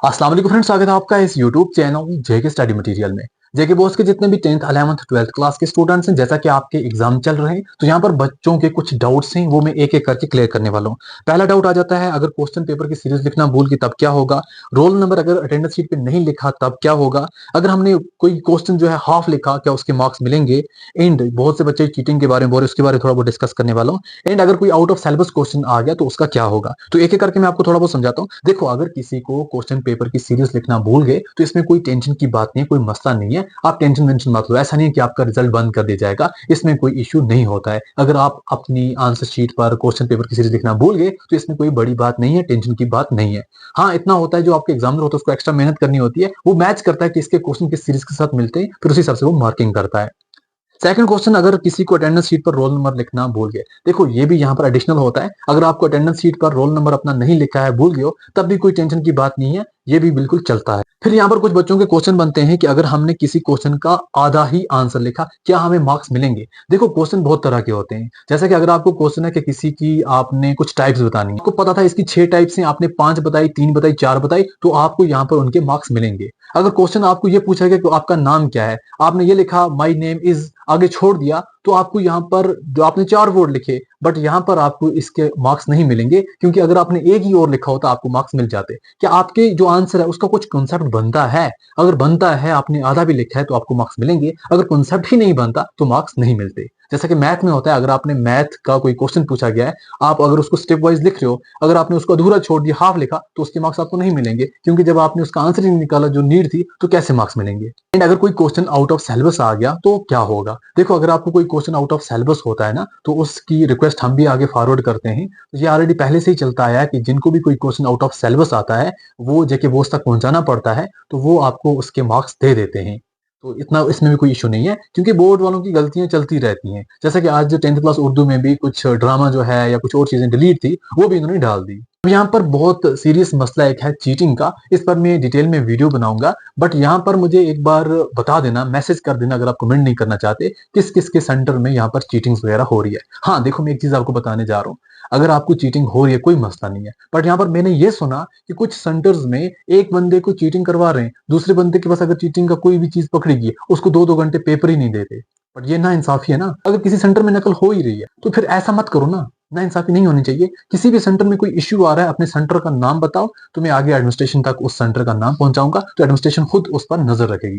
अस्सलाम वालेकुम फ्रेंड्स, स्वागत है आपका इस यूट्यूब चैनल जेके स्टडी मटेरियल में। जेके बोस के जितने भी 10th 11th 12th क्लास के स्टूडेंट्स हैं, जैसा कि आपके एग्जाम चल रहे हैं तो यहाँ पर बच्चों के कुछ डाउट्स हैं, वो मैं एक एक करके क्लियर करने वाला हूँ। पहला डाउट आ जाता है, अगर क्वेश्चन पेपर की सीरीज लिखना भूल गए तब क्या होगा। रोल नंबर अगर अटेंडेंस शीट पे नहीं लिखा तब क्या होगा। अगर हमने कोई क्वेश्चन जो है हाफ लिखा, क्या उसके मार्क्स मिलेंगे। एंड बहुत से बच्चे चीटिंग के बारे में बोल रहे हैं, उसके बारे में थोड़ा बहुत डिस्कस करने वाला हूँ। एंड अगर कोई आउट ऑफ सिलेबस क्वेश्चन आ गया तो उसका क्या होगा। तो एक एक करके मैं आपको थोड़ा बहुत समझाता हूँ। देखो, अगर किसी को क्वेश्चन पेपर की सीरीज लिखना भूल गए तो इसमें कोई टेंशन की बात नहीं है, कोई मसला नहीं है। आप टेंशन वेंशन मत लो, ऐसा नहीं है कि आपका रिजल्ट बंद कर दिया जाएगा, इसमें कोई इश्यू नहीं होता है। अगर आप अपनी आंसर शीट पर क्वेश्चन पेपर की सीरीज लिखना भूल गए तो इसमें कोई बड़ी बात नहीं है, टेंशन की बात नहीं है। हाँ, इतना होता है जो आपके एग्जामिनर होता है उसको एक्स्ट्रा मेहनत करनी होती है, वो मैच करता है कि इसके क्वेश्चन किस सीरीज के साथ मिलते हैं, फिर उसी हिसाब से वो मार्किंग करता है। सेकंड क्वेश्चन, अगर किसी को अटेंडेंस शीट पर रोल नंबर लिखना भूल गए। देखो, ये भी यहाँ पर एडिशनल होता है। अगर आपको अटेंडेंस शीट पर रोल नंबर अपना नहीं लिखा है, भूल गए हो, तब भी कोई टेंशन की बात नहीं है, ये भी बिल्कुल चलता है। फिर यहाँ पर कुछ बच्चों के क्वेश्चन बनते हैं कि अगर हमने किसी क्वेश्चन का आधा ही आंसर लिखा, क्या हमें मार्क्स मिलेंगे। देखो, क्वेश्चन बहुत तरह के होते हैं। जैसा कि अगर आपको क्वेश्चन है कि किसी की आपने कुछ टाइप्स बतानी है, आपको पता था इसकी 6 टाइप्स हैं, आपने 5 बताई, 3 बताई, 4 बताई, तो आपको यहाँ पर उनके मार्क्स मिलेंगे। अगर क्वेश्चन आपको ये पूछा गया कि आपका नाम क्या है, आपने ये लिखा माई नेम इज, आगे छोड़ दिया, तो आपको यहाँ पर जो आपने 4 वर्ड लिखे, बट यहाँ पर आपको इसके मार्क्स नहीं मिलेंगे, क्योंकि अगर आपने एक ही और लिखा होता आपको मार्क्स मिल जाते। क्या आपके जो आंसर है उसका कुछ कॉन्सेप्ट बनता है। अगर बनता है, आपने आधा भी लिखा है, तो आपको मार्क्स मिलेंगे। अगर कॉन्सेप्ट ही नहीं बनता तो मार्क्स नहीं मिलते। जैसा कि मैथ में होता है, अगर आपने मैथ का कोई क्वेश्चन पूछा गया है, आप अगर उसको स्टेप वाइज लिख रहे हो, अगर आपने उसको अधूरा छोड़ दिया, हाफ लिखा, तो उसके मार्क्स आपको नहीं मिलेंगे, क्योंकि जब आपने उसका आंसर ही नहीं निकाला जो नीड थी, तो कैसे मार्क्स मिलेंगे। एंड अगर कोई क्वेश्चन आउट ऑफ सिलेबस आ गया तो क्या होगा। देखो, अगर आपको कोई क्वेश्चन आउट ऑफ सिलेबस होता है ना, तो उसकी रिक्वेस्ट हम भी आगे फॉरवर्ड करते हैं। तो ये ऑलरेडी पहले से ही चलता आया है कि जिनको भी कोई क्वेश्चन आउट ऑफ सिलेबस आता है, वो जेके बोस तक पहुंचाना पड़ता है, तो वो आपको उसके मार्क्स दे देते हैं। तो इतना इसमें भी कोई इशू नहीं है, क्योंकि बोर्ड वालों की गलतियां चलती रहती हैं। जैसे कि आज 10th क्लास उर्दू में भी कुछ ड्रामा जो है या कुछ और चीजें डिलीट थी, वो भी इन्होंने डाल दी। अब यहाँ पर बहुत सीरियस मसला एक है चीटिंग का, इस पर मैं डिटेल में वीडियो बनाऊंगा। बट यहाँ पर मुझे एक बार बता देना, मैसेज कर देना, अगर आप कमेंट नहीं करना चाहते, किस किस के सेंटर में यहाँ पर चीटिंग वगैरह हो रही है। हाँ देखो, मैं एक चीज आपको बताने जा रहा हूँ। अगर आपको चीटिंग हो रही है कोई मसला नहीं है, बट यहाँ पर मैंने ये सुना कि कुछ सेंटर्स में एक बंदे को चीटिंग करवा रहे हैं, दूसरे बंदे के पास अगर चीटिंग का कोई भी चीज पकड़ी गई, उसको 2-2 घंटे पेपर ही नहीं देते। बट ये ना इंसाफी है ना। अगर किसी सेंटर में नकल हो ही रही है तो फिर ऐसा मत करो ना। ना इंसाफी नहीं होनी चाहिए। किसी भी सेंटर में कोई इश्यू आ रहा है, अपने सेंटर का नाम बताओ, तो मैं आगे एडमिनिस्ट्रेशन तक उस सेंटर का नाम पहुंचाऊंगा, तो एडमिनिस्ट्रेशन खुद उस पर नजर रखेगी।